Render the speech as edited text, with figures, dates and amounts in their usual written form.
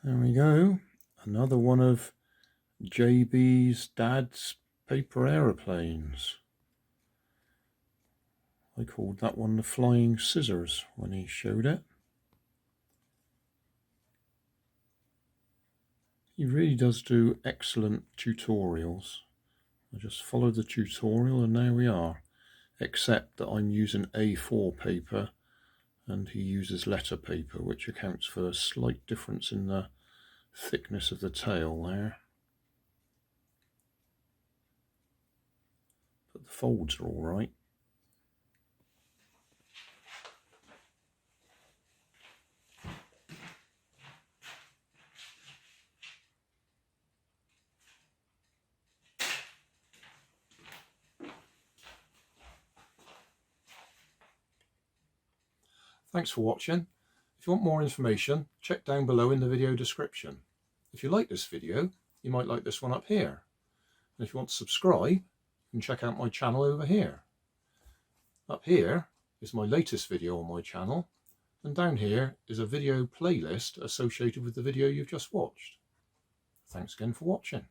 There we go, another one of JB's dad's paper aeroplanes. I called that one the flying scissors when he showed it. He really does do excellent tutorials. I just followed the tutorial and there we are, except that I'm using A4 paper and he uses letter paper, which accounts for a slight difference in the thickness of the tail there. But the folds are all right. Thanks for watching. If you want more information, check down below in the video description. If you like this video, you might like this one up here. And if you want to subscribe, you can check out my channel over here. Up here is my latest video on my channel, and down here is a video playlist associated with the video you've just watched. Thanks again for watching.